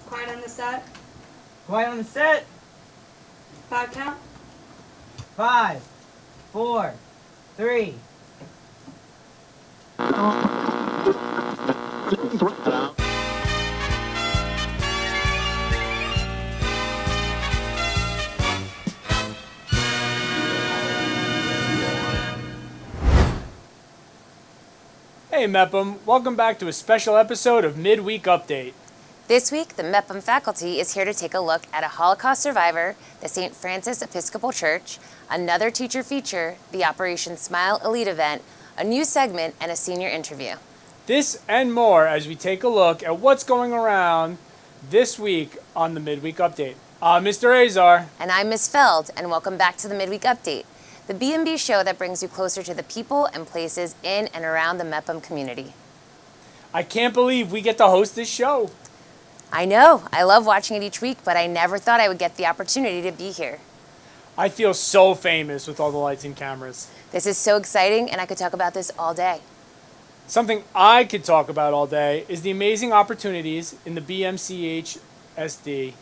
Quiet on the set. Quiet on the set. 5 count. 5, 4, 3. Hey MEPM, welcome back to a special episode of Midweek Update. This week, the MEPM faculty is here to take a look at a Holocaust survivor, the St. Francis Episcopal Church, another teacher feature, the Operation Smile Elite event, a new segment, and a senior interview. This and more as we take a look at what's going around this week on the Midweek Update. I'm Mr. Azar. And I'm Ms. Feld, and welcome back to the Midweek Update, the B&B show that brings you closer to the people and places in and around the MEPM community. I can't believe we get to host this show. I know, I love watching it each week, but I never thought I would get the opportunity to be here. I feel so famous with all the lights and cameras. This is so exciting, and I could talk about this all day. Something I could talk about all day is the amazing opportunities in the BMCH SD.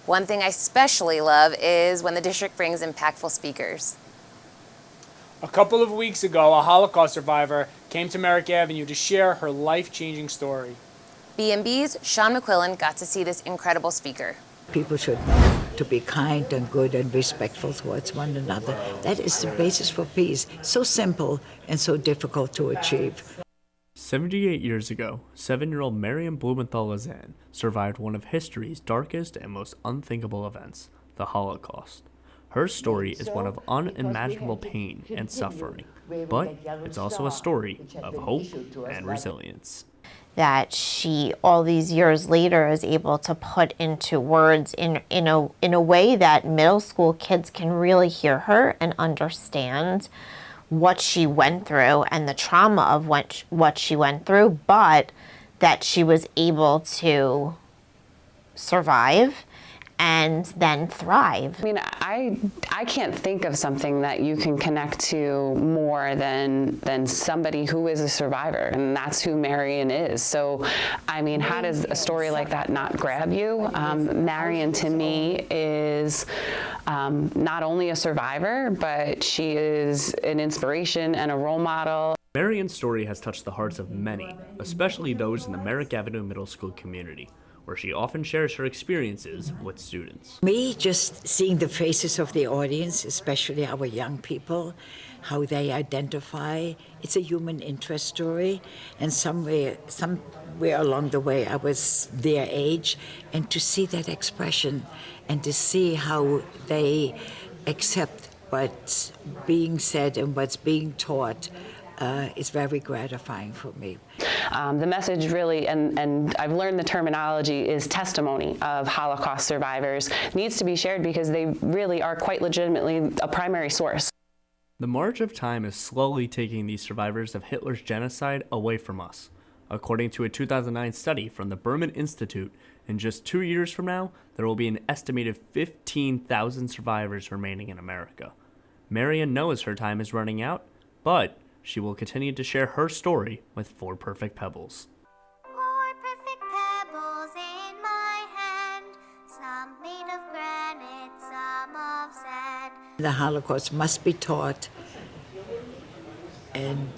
One thing I especially love is when the district brings impactful speakers. A couple of weeks ago, a Holocaust survivor came to Merrick Avenue to share her life-changing story. B&B's Sean McQuillan got to see this incredible speaker. People should know to be kind and good and respectful towards one another. That is the basis for peace. So simple and so difficult to achieve. 78 years ago, 7-year-old Marion Blumenthal-Lazan survived one of history's darkest and most unthinkable events, the Holocaust. Her story is one of unimaginable pain and suffering, but it's also a story of hope and resilience. That she, all these years later, is able to put into words in a way that middle school kids can really hear her and understand what she went through and the trauma of what she went through, but that she was able to survive and then thrive. I mean, I can't think of something that you can connect to more than somebody who is a survivor, and that's who Marion is. So, I mean, how does a story like that not grab you? Marion, to me, is not only a survivor, but she is an inspiration and a role model. Marion's story has touched the hearts of many, especially those in the Merrick Avenue Middle School community, where she often shares her experiences with students. Me, just seeing the faces of the audience, especially our young people, how they identify. It's a human interest story, and somewhere along the way I was their age, and to see that expression and to see how they accept what's being said and what's being taught is very gratifying for me. The message really, and I've learned the terminology, is testimony of Holocaust survivors, needs to be shared because they really are quite legitimately a primary source. The march of time is slowly taking these survivors of Hitler's genocide away from us. According to a 2009 study from the Berman Institute, in just 2 years from now, there will be an estimated 15,000 survivors remaining in America. Marion knows her time is running out, but she will continue to share her story with 4 perfect pebbles. 4 perfect pebbles in my hand, some made of granite, some of sand. The Holocaust must be taught, and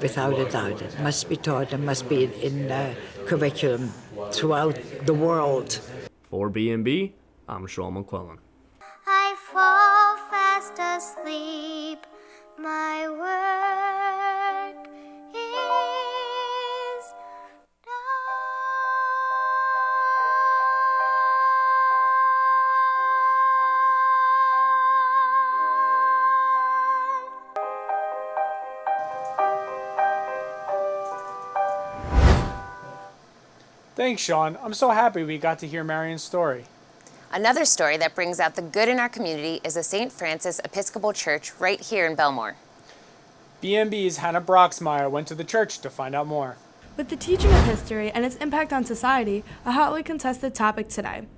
without a doubt, it must be taught and must be in curriculum throughout the world. For B&B, I'm Sean McQuillan. I fall fast asleep. My work is done. Thanks, Sean. I'm so happy we got to hear Marion's story. Another story that brings out the good in our community is the St. Francis Episcopal Church right here in Bellmore. B&B's Hannah Broxmeyer went to the church to find out more. With the teaching of history and its impact on society a hotly contested topic today,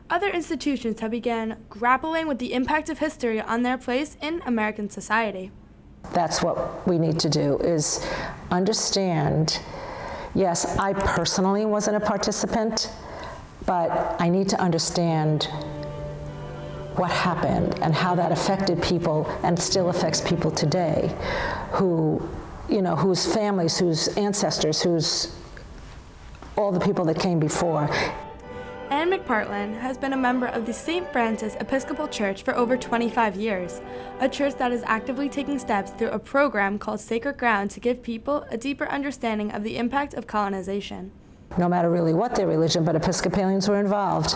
other institutions have begun grappling with the impact of history on their place in American society. That's what we need to do, is understand Yes, I personally wasn't a participant, but I need to understand what happened and how that affected people and still affects people today who, whose families, whose ancestors, whose all the people that came before. Anne McPartland has been a member of the St. Francis Episcopal Church for over 25 years, a church that is actively taking steps through a program called Sacred Ground to give people a deeper understanding of the impact of colonization. No matter really what their religion, but Episcopalians were involved,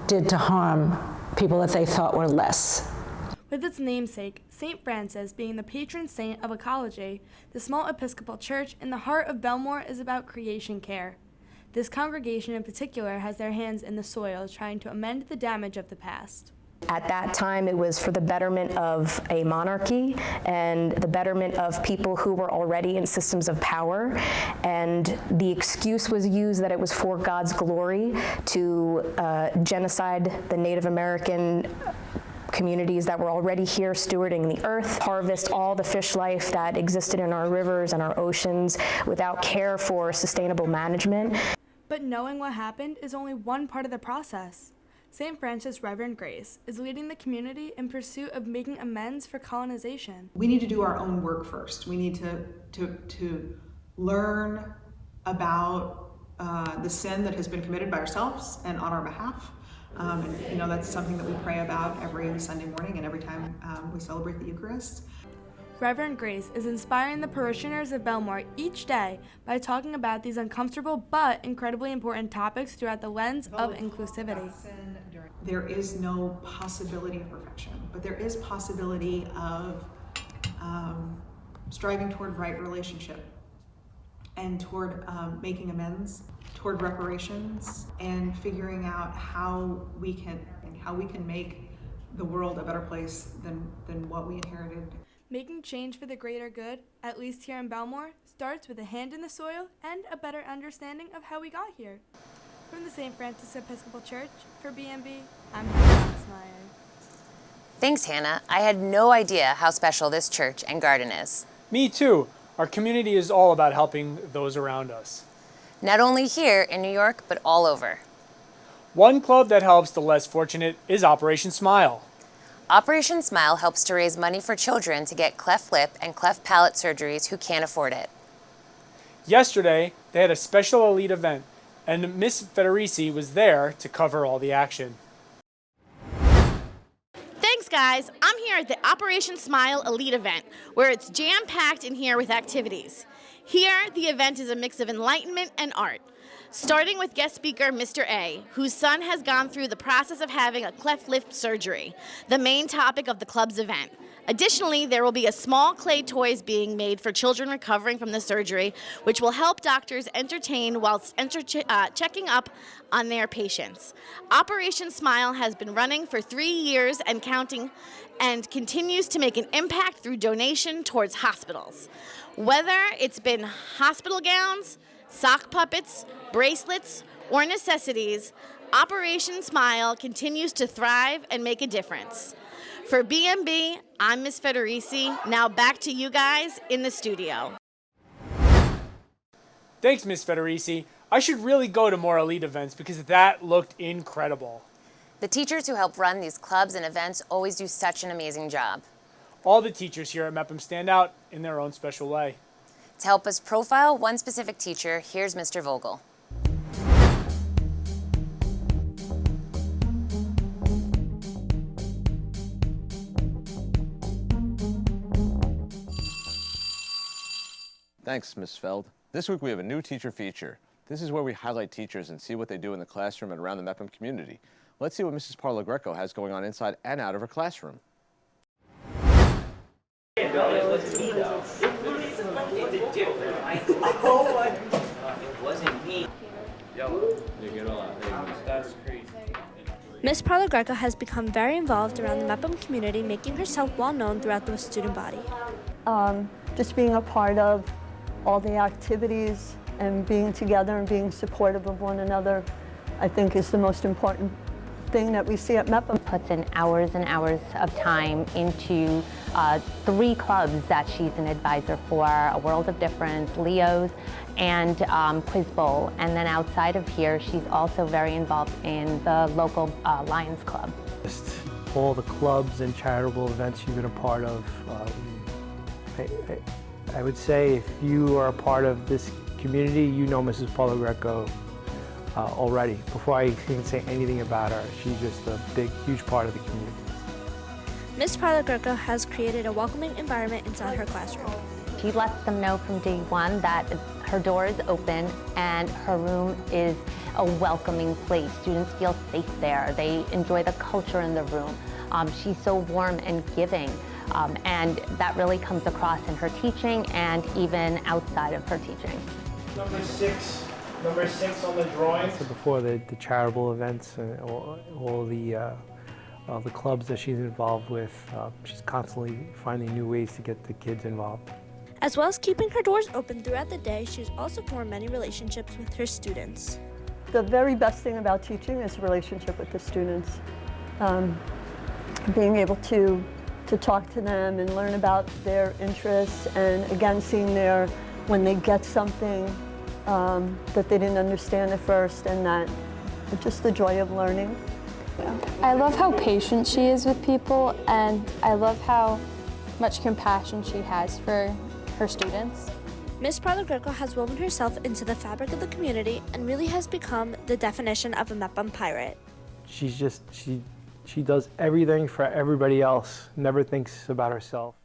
did to harm people that they thought were less. With its namesake, St. Francis being the patron saint of ecology, the small Episcopal church in the heart of Bellmore is about creation care. This congregation in particular has their hands in the soil trying to amend the damage of the past. At that time, it was for the betterment of a monarchy and the betterment of people who were already in systems of power. And the excuse was used that it was for God's glory to genocide the Native American communities that were already here stewarding the earth, harvest all the fish life that existed in our rivers and our oceans without care for sustainable management. But knowing what happened is only one part of the process. St. Francis Reverend Grace is leading the community in pursuit of making amends for colonization. We need to do our own work first. We need to learn about the sin that has been committed by ourselves and on our behalf. That's something that we pray about every Sunday morning and every time we celebrate the Eucharist. Reverend Grace is inspiring the parishioners of Bellmore each day by talking about these uncomfortable but incredibly important topics throughout the lens of inclusivity. There is no possibility of perfection, but there is possibility of striving toward right relationship and toward making amends, toward reparations, and figuring out how we can make the world a better place than what we inherited. Making change for the greater good, at least here in Bellmore, starts with a hand in the soil and a better understanding of how we got here. From the St. Francis Episcopal Church, for BMB, I'm Hannah Broxmeyer. Thanks, Hannah. I had no idea how special this church and garden is. Me too. Our community is all about helping those around us. Not only here in New York, but all over. One club that helps the less fortunate is Operation Smile. Operation Smile helps to raise money for children to get cleft lip and cleft palate surgeries who can't afford it. Yesterday, they had a special elite event, and Miss Federici was there to cover all the action. Thanks, guys. I'm here at the Operation Smile Elite event, where it's jam-packed in here with activities. Here, the event is a mix of enlightenment and art. Starting with guest speaker Mr. A, whose son has gone through the process of having a cleft lip surgery, the main topic of the club's event. Additionally, there will be a small clay toys being made for children recovering from the surgery, which will help doctors entertain whilst checking up on their patients. Operation Smile has been running for 3 years and counting, and continues to make an impact through donation towards hospitals. Whether it's been hospital gowns, sock puppets, bracelets, or necessities, Operation Smile continues to thrive and make a difference. For BMB, I'm Miss Federici. Now back to you guys in the studio. Thanks, Miss Federici. I should really go to more elite events because that looked incredible. The teachers who help run these clubs and events always do such an amazing job. All the teachers here at MEPM stand out in their own special way. To help us profile one specific teacher, here's Mr. Vogel. Thanks, Ms. Feld. This week we have a new teacher feature. This is where we highlight teachers and see what they do in the classroom and around the MEPM community. Let's see what Mrs. Parlagreco has going on inside and out of her classroom. Miss Parlagreco has become very involved around the MEPM community, making herself well known throughout the student body. Just being a part of all the activities and being together and being supportive of one another, I think is the most important thing that we see at MEPM. Puts in hours and hours of time into 3 clubs that she's an advisor for, A World of Difference, Leo's, and Quiz Bowl. And then outside of here, she's also very involved in the local Lions Club. Just all the clubs and charitable events you've been a part of. I would say if you are a part of this community, you know Mrs. Parlagreco already. Before I even say anything about her, she's just a big, huge part of the community. Ms. Parlagreco has created a welcoming environment inside her classroom. She lets them know from day one that her door is open and her room is a welcoming place. Students feel safe there. They enjoy the culture in the room. She's so warm and giving, and that really comes across in her teaching and even outside of her teaching. Number six on the drawing. So before the charitable events and all the clubs that she's involved with, she's constantly finding new ways to get the kids involved. As well as keeping her doors open throughout the day, she's also formed many relationships with her students. The very best thing about teaching is the relationship with the students. Being able to talk to them and learn about their interests, and again seeing when they get something that they didn't understand at first, and that just the joy of learning. I love how patient she is with people, and I love how much compassion she has for her students. Ms. Parlagreco has woven herself into the fabric of the community and really has become the definition of a MEPM pirate. She's just, she does everything for everybody else, never thinks about herself.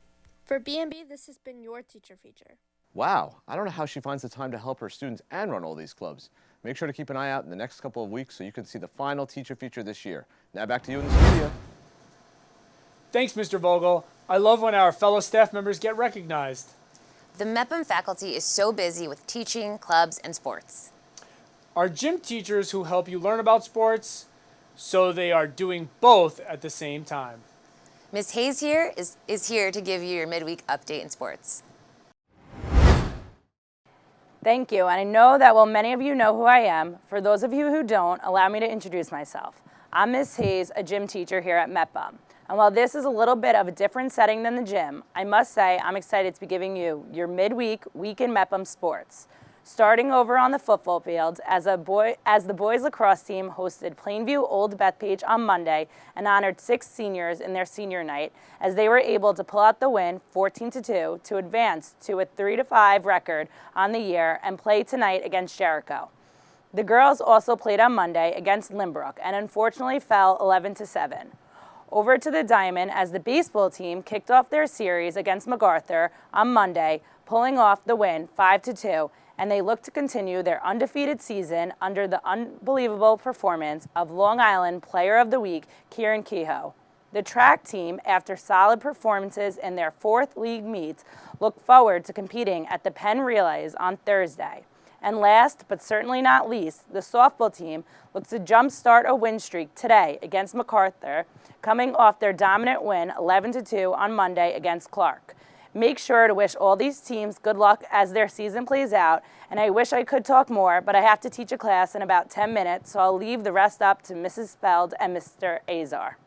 For B&B, this has been your teacher feature. Wow, I don't know how she finds the time to help her students and run all these clubs. Make sure to keep an eye out in the next couple of weeks so you can see the final teacher feature this year. Now back to you in the studio. Thanks, Mr. Vogel. I love when our fellow staff members get recognized. The MEPM faculty is so busy with teaching, clubs, and sports. Our gym teachers who help you learn about sports, so they are doing both at the same time. Ms. Hayes here is here to give you your midweek update in sports. Thank you, and I know that while many of you know who I am, for those of you who don't, allow me to introduce myself. I'm Ms. Hayes, a gym teacher here at MEPM. And while this is a little bit of a different setting than the gym, I must say I'm excited to be giving you your midweek week in MEPM sports. Starting over on the football fields, as the boys lacrosse team hosted Plainview Old Bethpage on Monday and honored 6 seniors in their senior night, as they were able to pull out the win 14-2 to advance to a 3-5 record on the year and play tonight against Jericho. The girls also played on Monday against Limbrook and unfortunately fell 11-7. Over to the Diamond as the baseball team kicked off their series against MacArthur on Monday, pulling off the win 5-2, and they look to continue their undefeated season under the unbelievable performance of Long Island Player of the Week, Kieran Kehoe. The track team, after solid performances in their 4th league meets, look forward to competing at the Penn Relays on Thursday. And last, but certainly not least, the softball team looks to jumpstart a win streak today against MacArthur, coming off their dominant win 11-2 on Monday against Clark. Make sure to wish all these teams good luck as their season plays out, and I wish I could talk more, but I have to teach a class in about 10 minutes, so I'll leave the rest up to Mrs. Feld and Mr. Azar.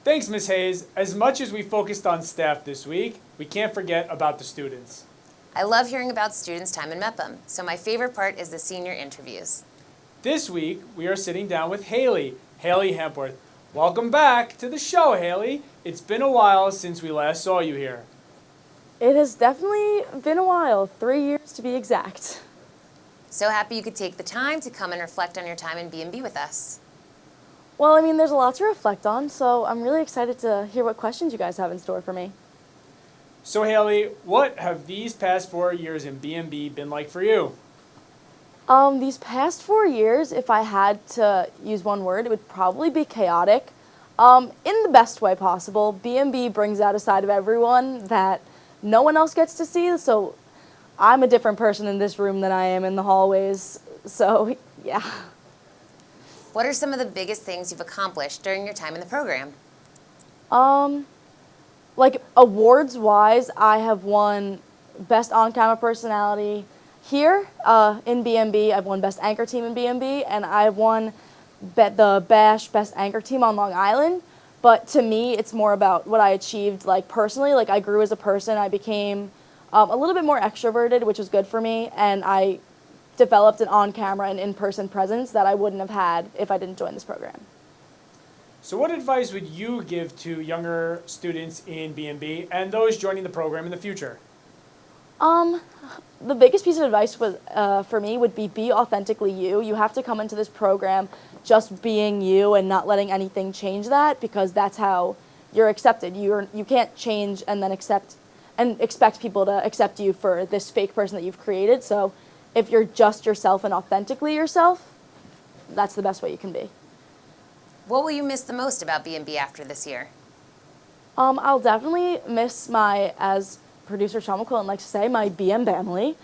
Thanks, Ms. Hayes. As much as we focused on staff this week, we can't forget about the students. I love hearing about students' time in MEPM, so my favorite part is the senior interviews. This week, we are sitting down with Haley Hepworth. Welcome back to the show, Haley. It's been a while since we last saw you here. It has definitely been a while, 3 years to be exact. So happy you could take the time to come and reflect on your time in B&B with us. Well, I mean, there's a lot to reflect on, so I'm really excited to hear what questions you guys have in store for me. So Haley, what have these past 4 years in B&B been like for you? These past 4 years, if I had to use one word, it would probably be chaotic. In the best way possible. B&B brings out a side of everyone that no one else gets to see, so I'm a different person in this room than I am in the hallways, so yeah. What are some of the biggest things you've accomplished during your time in the program? Like awards-wise, I have won Best On-Camera Personality, Here in BMB, I've won Best Anchor Team in BMB, and I've won the BASH Best Anchor Team on Long Island. But to me, it's more about what I achieved, like, personally. Like, I grew as a person. I became a little bit more extroverted, which was good for me, and I developed an on-camera and in-person presence that I wouldn't have had if I didn't join this program. So what advice would you give to younger students in BMB and those joining the program in the future? The biggest piece of advice was, for me would be authentically you. You have to come into this program just being you and not letting anything change that, because that's how you're accepted. You can't change and then expect people to accept you for this fake person that you've created. So if you're just yourself and authentically yourself, that's the best way you can be. What will you miss the most about B&B after this year? I'll definitely miss as producer Sean McQuillan likes to say, my BM family.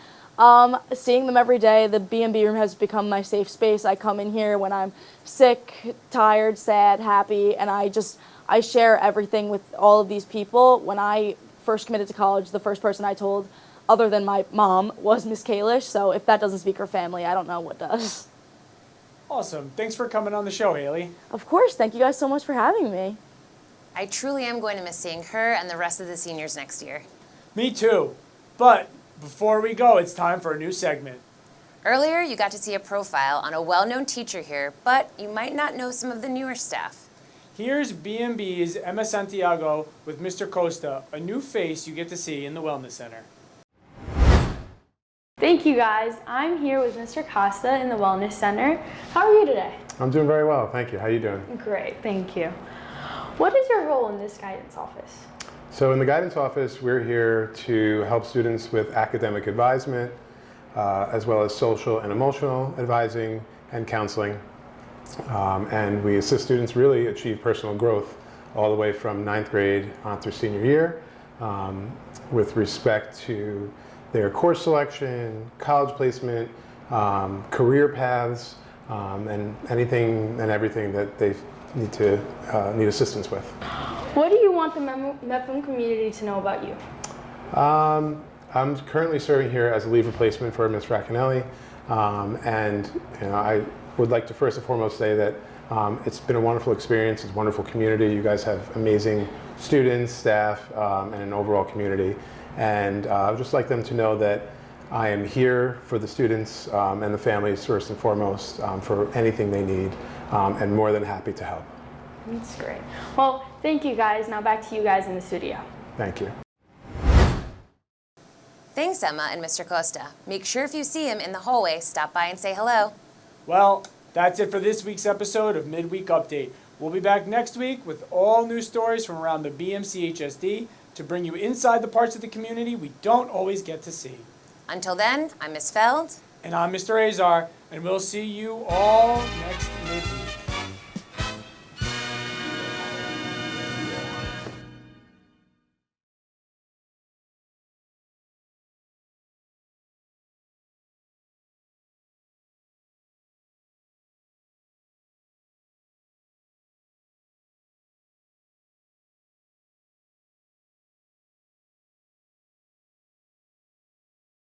Seeing them every day, the B&B room has become my safe space. I come in here when I'm sick, tired, sad, happy, and I share everything with all of these people. When I first committed to college, the first person I told, other than my mom, was Miss Kalish. So if that doesn't speak her family, I don't know what does. Awesome. Thanks for coming on the show, Haley. Of course. Thank you guys so much for having me. I truly am going to miss seeing her and the rest of the seniors next year. Me too. But before we go, it's time for a new segment. Earlier, you got to see a profile on a well-known teacher here, but you might not know some of the newer staff. Here's B&B's Emma Santiago with Mr. Costa, a new face you get to see in the Wellness Center. Thank you, guys. I'm here with Mr. Costa in the Wellness Center. How are you today? I'm doing very well, thank you. How are you doing? Great, thank you. What is your role in this guidance office? So in the guidance office, we're here to help students with academic advisement, as well as social and emotional advising and counseling. And we assist students really achieve personal growth all the way from 9th grade on through senior year, with respect to their course selection, college placement, career paths, and anything and everything that they need assistance with. What do you want the MEPM community to know about you? I'm currently serving here as a leave replacement for Ms. Racanelli, and I would like to first and foremost say that it's been a wonderful experience. It's a wonderful community. You guys have amazing students, staff, and an overall community. And I'd just like them to know that I am here for the students and the families first and foremost for anything they need, and more than happy to help. That's great. Well, thank you, guys. Now back to you guys in the studio. Thank you. Thanks, Emma and Mr. Costa. Make sure if you see him in the hallway, stop by and say hello. Well, that's it for this week's episode of Midweek Update. We'll be back next week with all new stories from around the BMCHSD to bring you inside the parts of the community we don't always get to see. Until then, I'm Miss Feld. And I'm Mr. Azar, and we'll see you all next midweek.